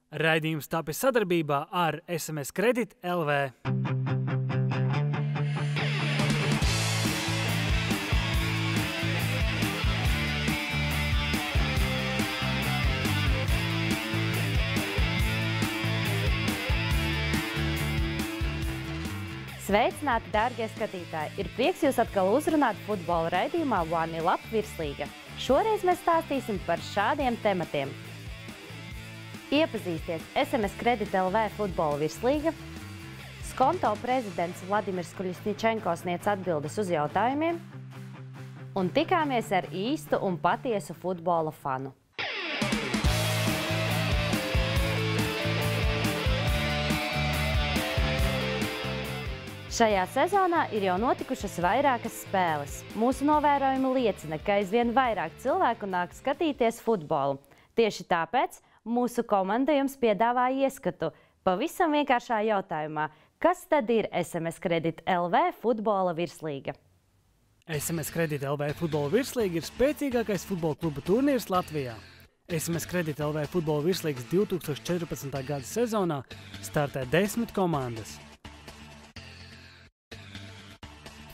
Raidījums tapis sadarbībā ar SMS Kredit LV. Sveicināti, dārgie skatītāji! Ir prieks jūs atkal uzrunāt futbola raidījumā One Lap virslīga. Šoreiz mēs stāstīsim par šādiem tematiem. Iepazīsties SMS Kredit LV futbola virslīga. Skonto prezidents Vladimirs Kuļisņičenko sniedz atbildes uz jautājumiem. Un tikāmies ar īstu un patiesu futbola fanu. Šajā sezonā ir jau notikušas vairākas spēles. Mūsu novērojumi liecina, ka aizvien vairāk cilvēku nāk skatīties futbolu. Tieši tāpēc mūsu komanda jums piedāvā ieskatu pavisam vienkāršā jautājumā, kas tad ir SMS Kredit LV futbola virslīga? SMS Kredit LV futbola virslīga ir spēcīgākais futbola klubu turnīrs Latvijā. SMS Kredit LV futbola virslīgas 2014. gada sezonā startē 10 komandas.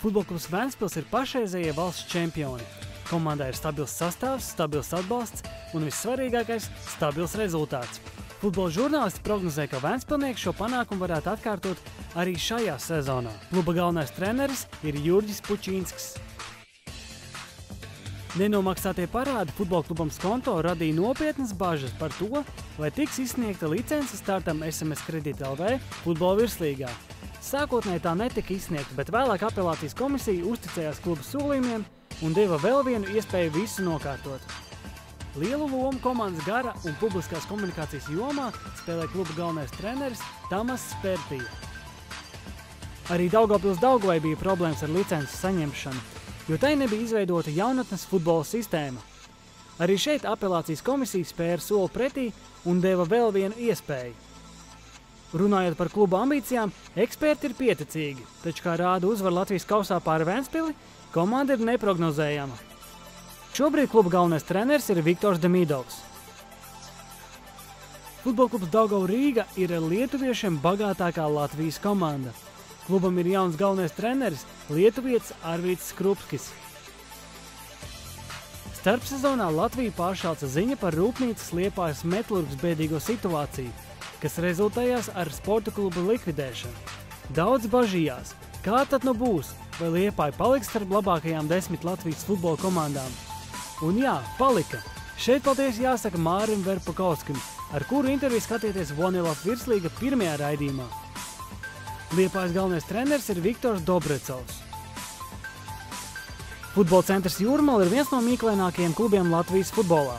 Futbolklubs Ventspils ir pašreizējie valsts čempioni. Komandā ir stabils sastāvs, stabils atbalsts un vissvarīgākais – stabils rezultāts. Futbola žurnālisti prognozē, ka Ventspilnieki šo panākumu varētu atkārtot arī šajā sezonā. Kluba galvenais treneris ir Jurģis Pučīnskis. Nenomaksātie parādi futbolklubam Skonto radīja nopietnas bažas par to, vai tiks izsniegta licence startam SMS Kredit LV futbola virslīgā. Sākotnēji tā netika izsniegta, bet vēlāk apelācijas komisija uzticējās kluba solījumiem un deva vēl vienu iespēju visu nokārtot. Lielu lomu komandas gara un publiskās komunikācijas jomā spēlē kluba galvenais treneris Tamas Spērtija. Arī Daugavpils Daugavai bija problēmas ar licences saņemšanu, jo tai nebija izveidota jaunatnes futbola sistēma. Arī šeit apelācijas komisija spēra soli pretī un deva vēl vienu iespēju. Runājot par kluba ambīcijām, eksperti ir pieticīgi, taču, kā rāda uzvaru Latvijas kausā pār Ventspili, komanda ir neprognozējama. Šobrīd kluba galvenais treneris ir Viktors Demidovs. Futbolklubs Daugava Rīga ir lietuviešiem bagātākā Latvijas komanda. Klubam ir jauns galvenais treneris lietuvietis Arvīts Skrupskis. Starpsezonā Latviju pāršāca ziņa par rūpnīcas Liepājas Metlurgas bēdīgo situāciju, kas rezultējās ar sporta klubu likvidēšanu. Daudz bažījās, kā tad nu būs, vai Liepāja paliks starp labākajām 10 Latvijas futbola komandām. Un jā, palika. Šeit paldies jāsaka Mārim Verpakovskim, ar kuru interviju skatieties One Lap virslīga pirmajā raidījumā. Liepājas galvenais treneris ir Viktors Dobrecovs. Futbola centrs Jūrmala ir viens no mīklainākajiem klubiem Latvijas futbolā.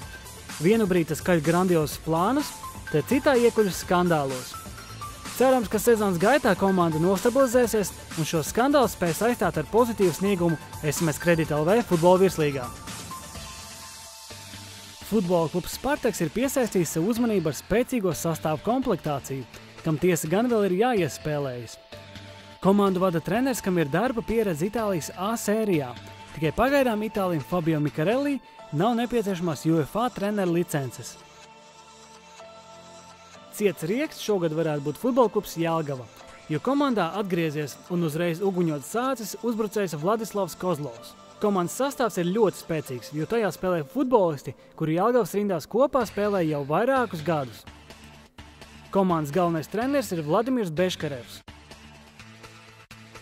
Vienu brīdi tas kaļ grandiozus plānus, te citā iekuļas skandālos. Cerams, ka sezonas gaitā komanda nostabilizēsies un šo skandālu spēs aizstāt ar pozitīvu sniegumu SMS Kredit LV futbola virslīgā. Futbola klubs Spartaks ir piesaistījis savu uzmanību ar spēcīgo sastāvu komplektāciju, kam tiesa gan vēl ir jāiespēlējas. Komandu vada treneris, kam ir darba pieredze Itālijas A sērijā. Tikai pagaidām Itālijam Fabio Micarelli nav nepieciešamās UEFA treneru licences. Ciets rieksts šogad varētu būt futbolklubs Jelgava, jo komandā atgriezies un uzreiz uguņot sācis uzbrucējs Vladislavs Kozlovs. Komandas sastāvs ir ļoti spēcīgs, jo tajā spēlē futbolisti, kuri Jelgavas rindās kopā spēlē jau vairākus gadus. Komandas galvenais treneris ir Vladimirs Beškarevs.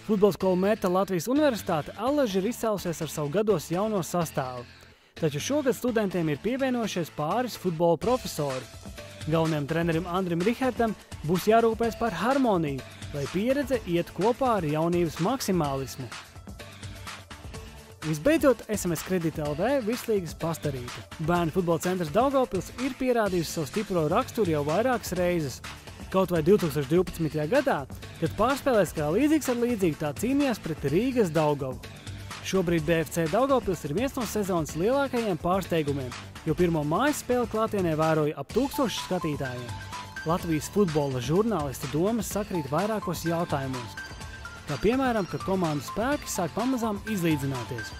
Futbola skolu Meta Latvijas Universitāte allaži ir izcēlusies ar savu gados jauno sastāvu, taču šogad studentiem ir pievienojušies pāris futbola profesori. Galvenajam trenerim Andrim Rihertam būs jārūpēs par harmoniju, lai pieredze iet kopā ar jaunības maksimālismu. Visbeidzot, SMS Kredit LV virslīgas pastarīte. Bērnu futbola centrs Daugavpils ir pierādījusi savu stipro raksturu jau vairākas reizes. Kaut vai 2012. gadā, kad pārspēlēs kā līdzīgs ar līdzīgu, tā cīnījās pret Rīgas Daugavu. Šobrīd BFC Daugavpils ir viens no sezonas lielākajiem pārsteigumiem, jo pirmo mājas spēli klātienē vēroja ap 1000 skatītājiem. Latvijas futbola žurnālistu domas sakrīt vairākos jautājumos, kā piemēram, ka komandu spēki sāk pamazām izlīdzināties.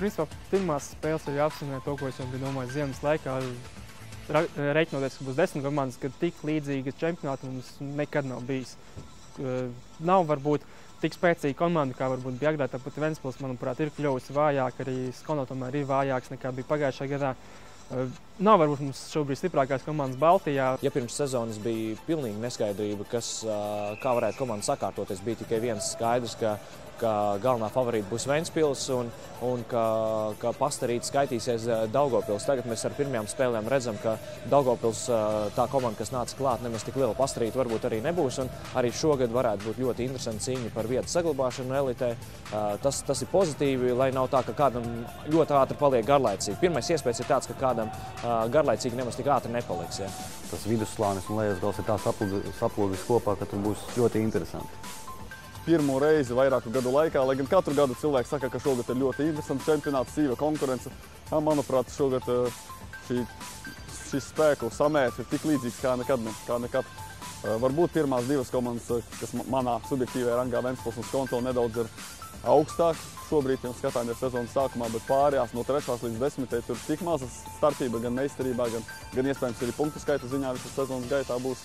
Principā pirmās spēles ir jāapsvinē to, ko es jau biju domājis ziemas laikā. reiķinoties, ka būs 10 komandas, kad tik līdzīgas čempionāti mums nekad nav bijis. Nav varbūt tik spēcīga komanda, kā varbūt bija agrāk, tāpat Ventspils, manuprāt, ir kļuvusi vājāk, arī Skonto tomēr ir vājāks nekā bija pagājušajā gadā. Nav varbūt mums šobrīd stiprākās komandas Baltijā. Ja pirms sezonas bija pilnīgi neskaidrība, kā varētu komanda sakārtoties, bija tikai viens skaidrs, ka galvenā favorīta būs Ventspils un ka Pastarīte skaitīsies Daugavpils. Tagad mēs ar pirmajām spēlēm redzam, ka Daugavpils tā komanda, kas nāca klāt, nemaz tik liela Pastarīte varbūt arī nebūs. Un arī šogad varētu būt ļoti interesanti cīņa par vietu saglabāšanu elitē. Tas ir pozitīvi, lai nav tā, ka kādam ļoti ātri paliek garlaicīgi. Pirmais iespējas ir tāds, ka kādam garlaicīgi nemaz tik ātri nepaliks. Ja. Tas vidusslānis un lejas gals ir tā saplūdis kopā, ka tur būs ļoti interesanti. Pirmo reizi vairāku gadu laikā, lai gan katru gadu cilvēki saka, ka šogad ir ļoti interesants čempionāts, sīva konkurence. Manuprāt, šogad šis spēku samērs ir tik līdzīgs kā nekad. Varbūt pirmās divas komandas, kas manā subjektīvajā rangā Ventspils un Skonto nedaudz ir augstāk. Šobrīd, ja skatāmies sezonas sākumā, bet pārējās no 3. līdz 10. tur tik maza starpība gan meistarībā, gan iespējams arī punktu skaita ziņā visas sezonas gaitā būs.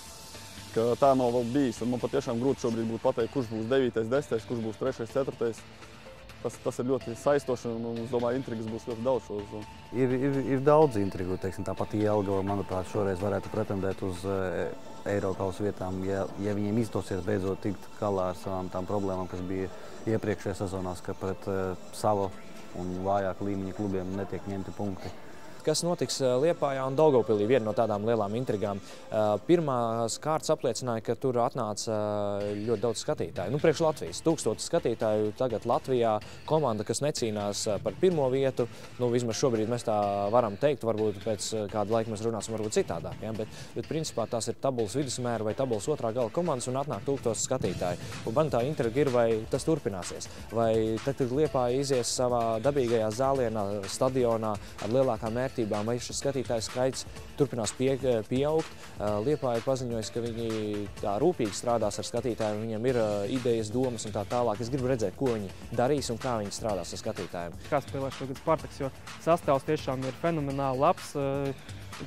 Ka tā nav vēl bijis. Man patiešām grūti šobrīd būtu pateikt, kurš būs 9., 10., kurš būs 3., 4. Tas ir ļoti saistoši un es domāju, intrigas būs ļoti daudz šo sezonu. Ir daudz intrigu, teiksim, tāpat Jelgava, manuprāt, šoreiz varētu pretendēt uz Eirokausa vietām, ja viņiem izdosies beidzot tikt galā ar savām tām problēmām, kas bija iepriekšējā sezonās, ka pret savu un vājāku līmeņa klubiem netiek ņemti punkti. Kas notiks Liepājā un Daugavpilī, viena no tādām lielām intrigām. Pirmās kārtas apliecināja, ka tur atnāca ļoti daudz skatītāju. Priekš Latvijas 1000 skatītāju tagad Latvijā, komanda, kas necīnās par pirmo vietu. Vismaz šobrīd mēs tā varam teikt, varbūt pēc kāda laika mēs runāsim varbūt citādāk. Ja? Bet principā tās ir tabulas vidusmēra vai tabulas otrā gala komandas un atnāk 1000 skatītāju. Un man tā intriga ir, vai tas turpināsies. Vai tad, kad Liepāja izies savā dabīgajā zālienā, stadionā ar lielākām mērķībām, vai šis skatītāju skaits turpinās pieaugt. Liepāja ir paziņojis, ka viņi tā rūpīgi strādās ar skatītājiem, viņiem ir idejas, domas un tā tālāk. Es gribu redzēt, ko viņi darīs un kā viņi strādās ar skatītājiem. Kā spēlē šogad Spartaks, jo sastāvs tiešām ir fenomenāli labs.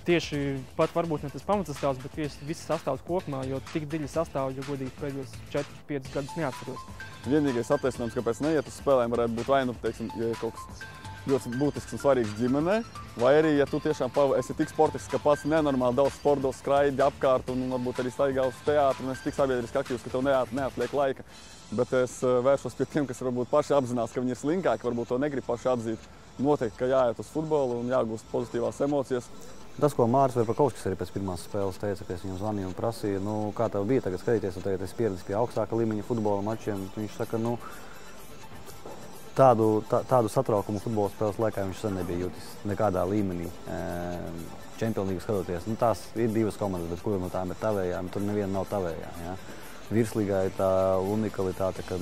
Tieši pat varbūt ne tas pamatsastāvs, bet viss sastāvs kopumā, jo tik dziļi sastāv, jo godīgi pēdējos 4-5 gadus neatceros. Vienīgais attaisnojums, kāpēc neiet uz spēlēm, varētu būt vai teiksim, ja kaut kas ļoti būtisks un svarīgs ģimenē, vai arī, ja tu tiešām esi tik sportisks, ka pats nenormāli daudz sportos, skraidi apkārt un varbūt arī staigā uz teātru un esi tik sabiedriski aktīvs, ka tev neatliek laika. Bet es vēršos pie tiem, kas varbūt paši apzinās, ka viņi ir slinkāki, varbūt to negrib paši atzīt. Noteikti, ka jāiet uz futbolu un jāgūst pozitīvās emocijas. Tas, ko Māris Verpakovskis arī pēc pirmās spēles teica, ka es viņam zvanīju un prasīju, kā tev bija tagad skatīties, un tagad esi pieredzis pie augstāka līmeņa futbola mačiem. Viņš saka, tādu satraukumu futbola spēles laikā viņš sen nebija jūtis nekādā līmenī. Čempionu līgu skatoties, tās ir divas komandas, bet kura no tām ir tavējām, tur neviena nav tavējā. Ja? Virslīgā ir tā unikalitāte, ka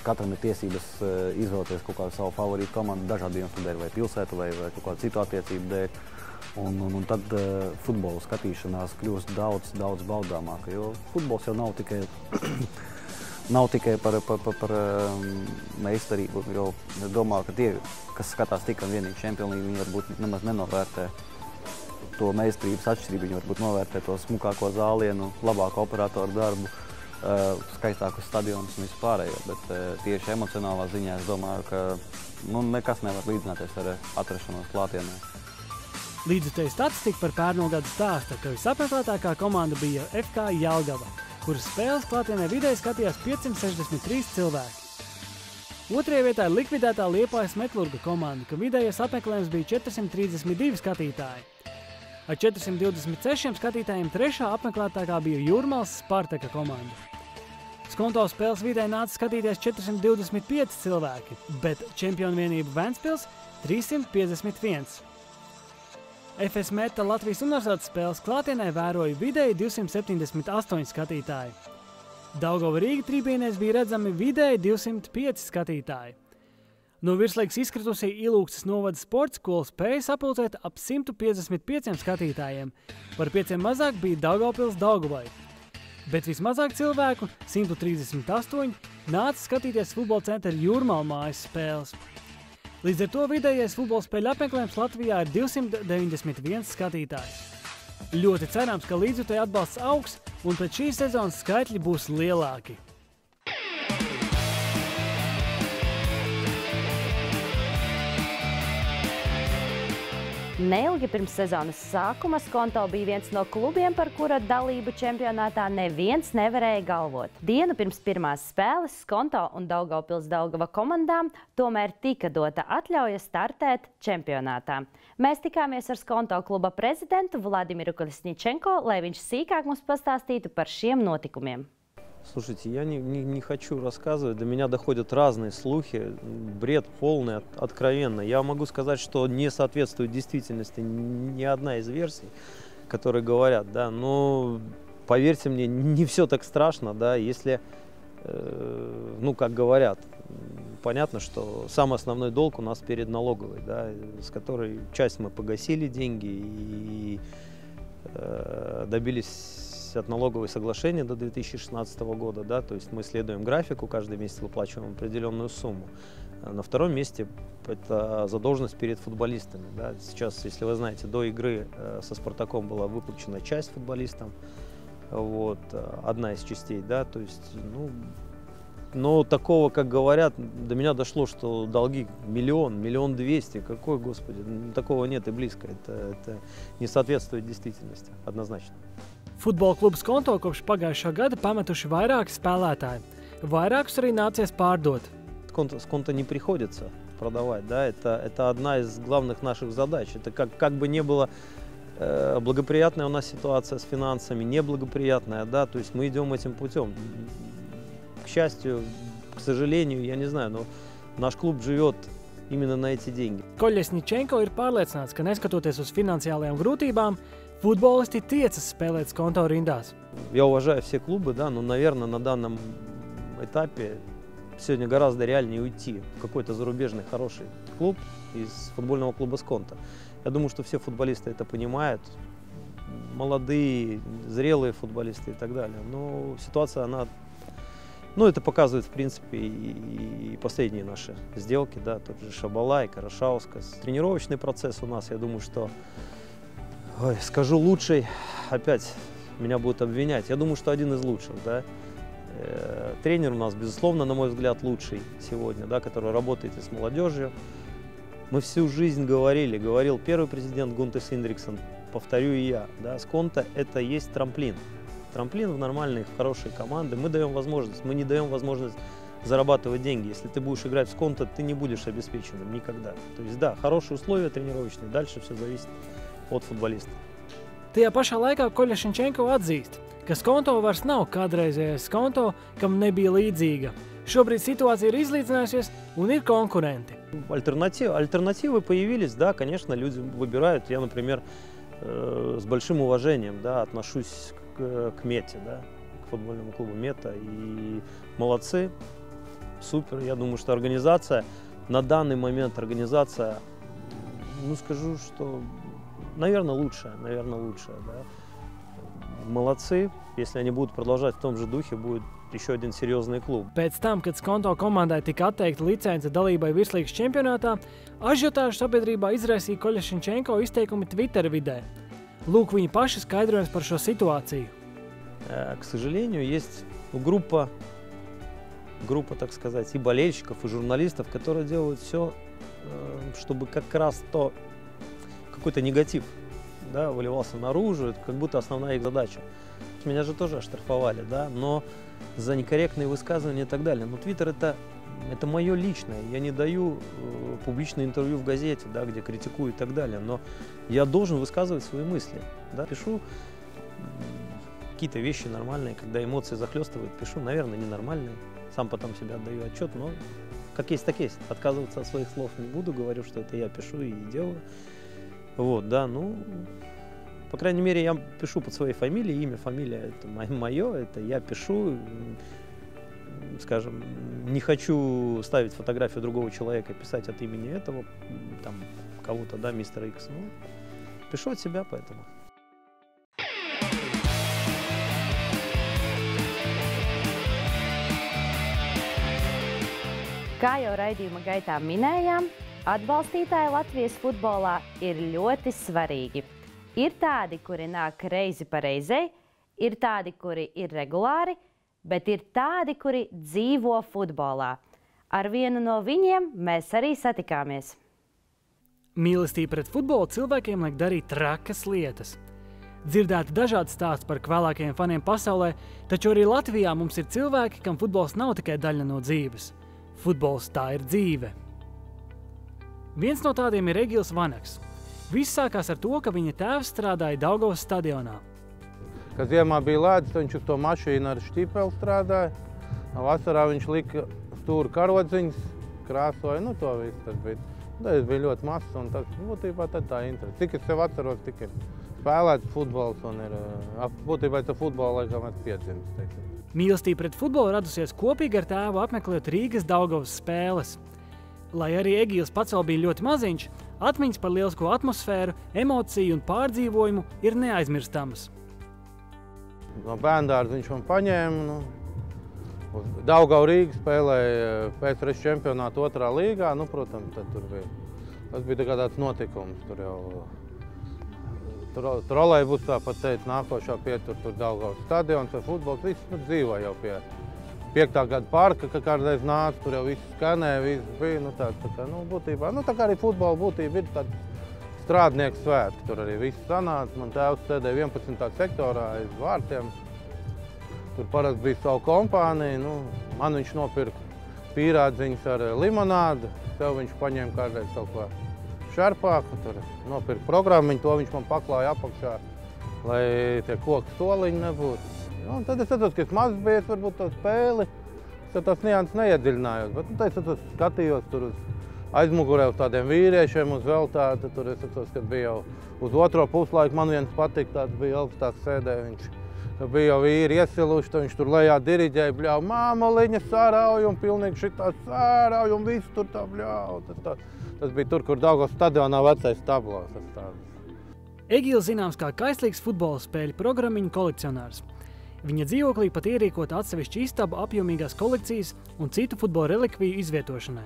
katram ir tiesības izvēlēties kaut kādu savu favorītu komandu dažādu iemeslu dēļ, vai pilsētu, vai kaut kādu citu attiecību dēļ. Un tad futbola skatīšanās kļūst daudz baudāmāka, jo futbols jau nav tikai par meistarību, jo domā, ka tie, kas skatās tikai un vienīgi Čempionu līgu, viņi varbūt nemaz nenovērtē to meistarības atšķirību, viņi varbūt novērtē to smukāko zālienu, labāko operatoru darbu, skaistākus stadionus un visu pārējo, bet tieši emocionālā ziņā es domāju, ka nekas nevar līdzināties ar atrašanos klātienē. Līdzutēju statistika par pērno gadu stāsta, ka visapmeklētākā komanda bija FK Jelgava, kuras spēles klātienē vidēji skatījās 563 cilvēki. Otrajā vietā ir likvidētā Liepājas Metlurga komanda, ka vidējais apmeklējums bija 432 skatītāji. Ar 426 skatītājiem trešā apmeklētākā bija Jūrmals Spartaka komanda. Skonto spēles vidēji nāca skatīties 425 cilvēki, bet čempionu vienību Ventspils 351. FS Meta Latvijas Universitātes spēles klātienē vēroja vidēji 278 skatītāji. Daugava Rīga tribīnēs bija redzami vidēji 205 skatītāji. No virslīgas izkritusī Ilūkstes novada sporta skola spēja sapulcēt ap 155 skatītājiem, par 5 mazāk bija Daugavpils Daugavai. Bet vismazāk cilvēku, 138, nāca skatīties futbola centra Jūrmala mājas spēles. Līdz ar to vidējais futbola spēļu apmeklējums Latvijā ir 291 skatītājs. Ļoti cerams, ka līdzjutēju atbalsts augs un pēc šīs sezonas skaitļi būs lielāki. Neilgi pirms sezonas sākuma Skonto bija viens no klubiem, par kura dalību čempionātā neviens nevarēja galvot. Dienu pirms pirmās spēles Skonto un Daugavpils Daugava komandām tomēr tika dota atļauja startēt čempionātā. Mēs tikāmies ar Skonto kluba prezidentu Vladimiru Kolesničenko, lai viņš sīkāk mums pastāstītu par šiem notikumiem. Слушайте, я не хочу рассказывать, до меня доходят разные слухи, бред полный, откровенно. Я могу сказать, что не соответствует действительности ни одна из версий, которые говорят, да, но поверьте мне, не все так страшно, да, если, ну, как говорят, понятно, что самый основной долг у нас перед налоговой, да, с которой часть мы погасили деньги и добились от налоговой соглашения до 2016 года, да, то есть мы следуем графику, каждый месяц выплачиваем определенную сумму. На втором месте это задолженность перед футболистами, да. Сейчас, если вы знаете, до игры со Спартаком была выплачена часть футболистам, вот, одна из частей, да, то есть, ну, но такого, как говорят, до меня дошло, что долги миллион, 1 200 000, какой, господи, такого нет и близко, это не соответствует действительности, однозначно. Futbola klubs Skonto kopš pagājušā gada pametuši vairāki spēlētāji. Vairākus arī nācies pārdot. Skonto не приходится продавать, да, это одна из главных наших задач. Это как бы не было благоприятная у нас ситуация с финансами, неблагоприятная, да, то есть мы идем этим путем. К счастью, к сожалению, я не знаю, но наш клуб живет именно на эти деньги. Kolesničenko ir pārliecināts, ka neskatoties uz finansiālajām grūtībām, futbolisti tiecas spēlēt Skonto rindās. Я уважаю все клубы, да, но, наверное, на данном этапе сегодня гораздо реальнее уйти в какой-то зарубежный хороший клуб из футбольного клуба Skonto. Я думаю, что все футболисты это понимают, молодые, зрелые футболисты и так далее. Но ситуация, она, ну, это показывает, в принципе, и последние наши сделки, да, тот же Шабалай, Карашаускас. Тренировочный процесс у нас, я думаю, что, ой, скажу лучший, опять меня будут обвинять, я думаю, что один из лучших, да. Тренер у нас, безусловно, на мой взгляд, лучший сегодня, да, который работает и с молодежью. Мы всю жизнь говорил первый президент Гунтес Индриксон, повторю и я, да, Skonto это есть трамплин. Трамплин в нормальные, в хорошие команды. Мы даем возможность, мы не даем возможность зарабатывать деньги. Если ты будешь играть в Skonto, ты не будешь обеспеченным никогда. То есть, да, хорошие условия тренировочные, дальше все зависит от футболиста. Tajā pašā laikā Kolesničenko atzīst, ka Skonto vairs nav kādreizējais Skonto, kam nebija līdzīga. Šobrīd situācija ir izlīdzinājusies un ir konkurenti. Альтернативы появились, да, конечно, люди выбирают. Я, например, с большим уважением, да, отношусь к Мете, да, к футбольному клубу Мета. И молодцы, супер. Я думаю, что организация, на данный момент организация, ну, скажу, что, наверное, лучшая, да. Молодцы. Если они будут продолжать в том же духе, будет еще один серьезный клуб. Pēc tam, kad Skonto komandai tika atteikta licence dalībai virslīgas čempionātā, ažiotāžu sabiedrībā izraisīja Kolesničenko izteikumi Twitter vidē. Lūk viņa paša skaidrojums par šo situāciju. К сожалению, есть группа, так сказать, и болельщиков, и журналистов, которые делают все, чтобы как раз какой-то негатив, да, выливался наружу, это как будто основная их задача. Меня же тоже оштрафовали, да, но за некорректные высказывания и так далее. Но Твиттер это мое личное. Я не даю публичное интервью в газете, да, где критикую и так далее. Но я должен высказывать свои мысли. Да. Пишу какие-то вещи нормальные, когда эмоции захлестывают, пишу, наверное, ненормальные. Сам потом себе отдаю отчет, но как есть, так есть. Отказываться от своих слов не буду, говорю, что это я пишу и делаю. Вот, да, ну, по крайней мере, я пишу под своей фамилией, имя, фамилия, это мое, это я пишу, скажем, не хочу ставить фотографию другого человека, писать от имени этого, там, кого-то, да, мистера Икс, ну, пишу от себя, поэтому. Kā jau raidījuma gaitā minējām, Atbalstītāji Latvijas futbolā ir ļoti svarīgi. Ir tādi, kuri nāk reizi pa reizei, ir tādi, kuri ir regulāri, bet ir tādi, kuri dzīvo futbolā. Ar vienu no viņiem mēs arī satikāmies. Mīlestība pret futbolu cilvēkiem liek darīt trakas lietas. Dzirdēti dažādi stāsti par kvēlākajiem faniem pasaulē, taču arī Latvijā mums ir cilvēki, kam futbols nav tikai daļa no dzīves. Futbols tā ir dzīve. Viens no tādiem ir Egils Vanaks. Viss sākās ar to, ka viņa tēvs strādāja Daugavas stadionā. Kad ziemā bija ledus, viņš uz to mašīnu ar šķipeli strādāja. Vasarā viņš lika stūra karodziņas, krāsoja, to visu tas bija. Tas bija ļoti mazs un tas būtībā tā interese. Cik es sev atceros, tik ir spēlēts futbols un ir, būtībā tā futbola laikam es piedzimis, teiksim. Mīlestība pret futbolu radusies kopīgi ar tēvu apmeklējot Rīgas Daugavas spēles. Lai arī Egils pats vēl bija ļoti maziņš, atmiņas par lielisko atmosfēru, emociju un pārdzīvojumu ir neaizmirstamas. No bērndārza viņš man paņēma. Uz Daugavu Rīgu spēlēja PSRS čempionātu 2. līgā. Protams, tad tur bija. Tas bija tāds notikums. Tur jau trolejbusā pat teica, nākošā pietur tur Daugavas stadions vai futbols. Viss tur dzīvo jau pie 5. gada parka, ka kādreiz nāca, tur jau viss skanēja, viss bija. Būtībā, tā kā arī futbola būtība ir tāds strādnieku svētki. Tur arī viss sanāca. Man tēvs sēdēja 11. sektorā aiz vārtiem. Tur parasti bija savu kompāniju. Man viņš nopirka pīrādziņas ar limonādu. Tev viņš paņēma kādreiz kaut ko šarpāku. Tur nopirka programmiņu, to viņš man paklāja apakšā, lai tie koku soliņi nebūtu. Tad es saprotu, ka es mazs biju, varbūt to spēli. Es tās nianses neiedziļinājos, bet es skatījos tur uz aizmugurē uz tādiem vīriešiem, uz veltātu. Tur es saprotu, ka bija jau uz otro puslaiku. Man viens patīk, tāds bija augstāk sēdē. Viņš bija jau vīri iesiluši, viņš tur lejā diriģēja, bļauj, māmaliņa sārauj un pilnīgi šitā sārauj un viss tur tā bļauj. Tas bija tur, kur Daugavas stadionā vecais tablos. Egils zināms kā kaislīgs futbola spēļu programmiņu kolekcionārs. Viņa dzīvoklī pat ierīkota atsevišķa istaba apjomīgās kolekcijas un citu futbola relikviju izvietošanai.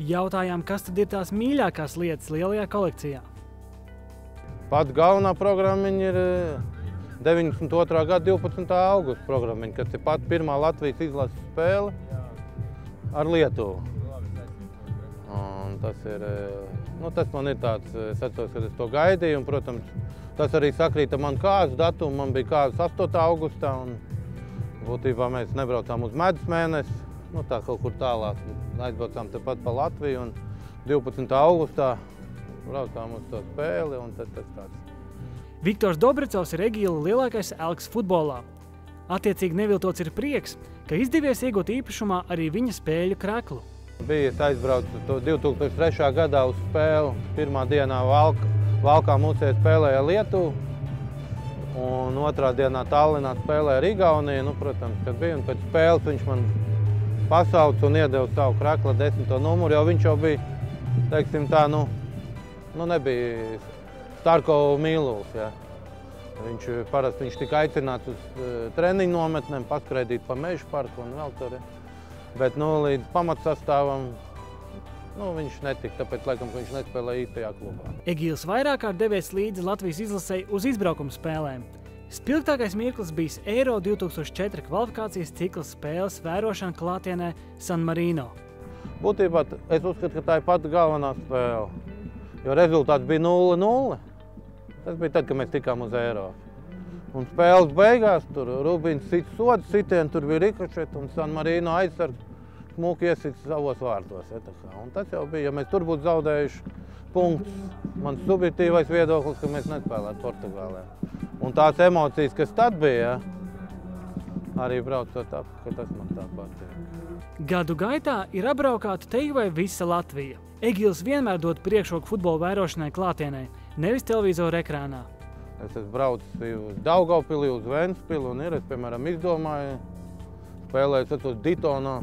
Jautājām, kas tad ir tās mīļākās lietas lielajā kolekcijā? Pat galvenā programmiņa ir 92. gada 12. augusta programmiņa, kas ir pat pirmā Latvijas izlases spēle ar Lietuvu. Un tas man ir tāds, es atceros, kad es to gaidīju, un, protams, tas arī sakrīt ar manu kāzas datumu. Man bija kāzas 8. augustā, un būtībā mēs nebraucām uz medus mēnesi, tā kaut kur tālāk. Aizbraucām tepat pa Latviju, un 12. augustā braucām uz to spēli, un tas tāds. Viktors Dobricovs ir Egila lielākais elks futbolā. Attiecīgi neviltots ir prieks, ka izdevies iegūt īpašumā arī viņa spēļu kreklu. Es aizbraucu 2003. gadā uz spēli. Pirmā dienā Valkā mūsē spēlēja Lietuvu, un otrā dienā Tallinā spēlēja Igauniju. Protams, kad bija, un pēc spēles viņš man pasauca un iedeva savu krekla 10. numuru, jo viņš jau bija, teiksim tā, nebija Starkovu mīluls, ja. Viņš tika aicināts uz treniņu nometnēm, paskraidīt pa Mežu parku un vēl tur. Bet līdz pamatsastāvam viņš netika, tāpēc, laikam, ka viņš nespēlēja īstajā klubā. Egils vairāk kārt devies līdzi Latvijas izlasei uz izbraukuma spēlēm. Spilgtākais mirklis bijis Eiro 2004 kvalifikācijas cikla spēles vērošana klātienē San Marino. Būtībā es uzskatu, ka tā ir pati galvenā spēle, jo rezultāts bija 0-0. Tas bija tad, kad mēs tikām uz Eiro. Un spēles beigās tur Rubins sit sodu sitienu, tur bija rikošeti un San Marino aizsargs smuki iesit savos vārtos. Un tas jau bija, ja mēs tur būtu zaudējuši punktus, mans subjektīvais viedoklis, ka mēs nespēlētu Portugālē. Un tās emocijas, kas tad bija, arī braucot ap, ka tas man tā patīk. Gadu gaitā ir apbraukāta te vai visa Latvija. Egils vienmēr dod priekšroku futbola vērošanai klātienē, nevis televizoru ekrānā. Es esmu braucis uz Daugavpili, uz Ventspili, un es, piemēram, izdomāju, spēlēju Ditonā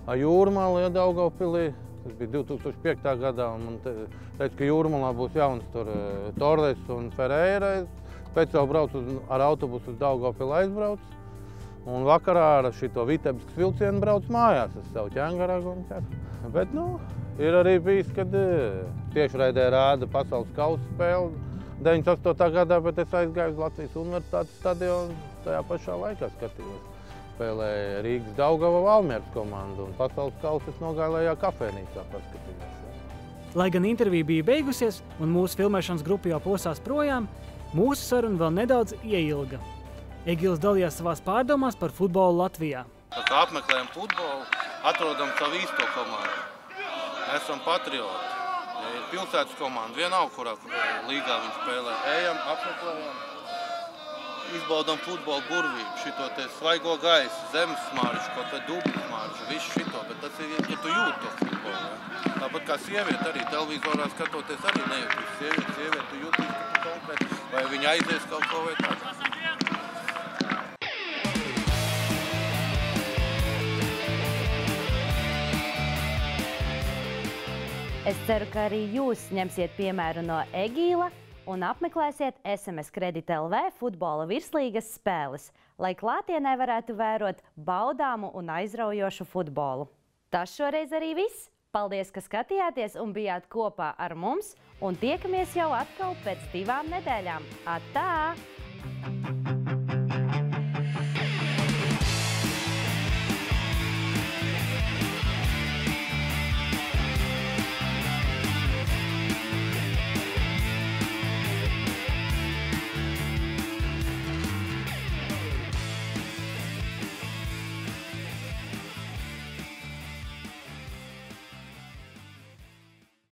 ar Jūrmali Daugavpilī. Tas bija 2005. gadā, un man teica, ka Jūrmalā būs jauns Torres un Ferreira. Pēc jau braucu ar autobusu uz Daugavpili aizbraucu, un vakarā ar šito Vitebskas vilcienu braucu mājās. Es savu ķēngaragu un ķēru. Bet, Ir arī bijis, kad tiešraidē rāda pasaules kausa spēli 98. gadā, bet es aizgāju uz Latvijas Universitātes stadionu, tajā pašā laikā skatījos. Spēlēja Rīgas Daugava Valmieras komandu un pasaules kausa es nogāju lejā kafēnīcā paskatījos. Lai gan intervija bija beigusies un mūsu filmēšanas grupa jau plosās projām, mūsu saruna vēl nedaudz ieilga. Egils dalījās savās pārdomās par futbolu Latvijā. Tā kā apmeklējam futbolu, atrodam savu īsto komandu. Esam patrioti. Ja ir pilsētas komanda, vienalga, kurā līgā viņi spēlē. Ejam, apmeklējam, izbaudam futbolu burvību, šito te svaigo gaisu, zemes smaržu, kaut vai dubļu smaržu, visu šito, bet tas ir, ka tu jūti to futbolu. Ja? Tāpat kā sieviete arī televizorā skatoties arī nejūtīs sievieti, tu jūtīs, ka tu konkrēti, vai viņa aizies kaut ko vai tā. Es ceru, ka arī jūs ņemsiet piemēru no Egīla un apmeklēsiet SMS Kredit LV futbola virslīgas spēles, lai klātienē varētu vērot baudāmu un aizraujošu futbolu. Tas šoreiz arī viss. Paldies, ka skatījāties un bijāt kopā ar mums, un tiekamies jau atkal pēc 2 nedēļām. Atā!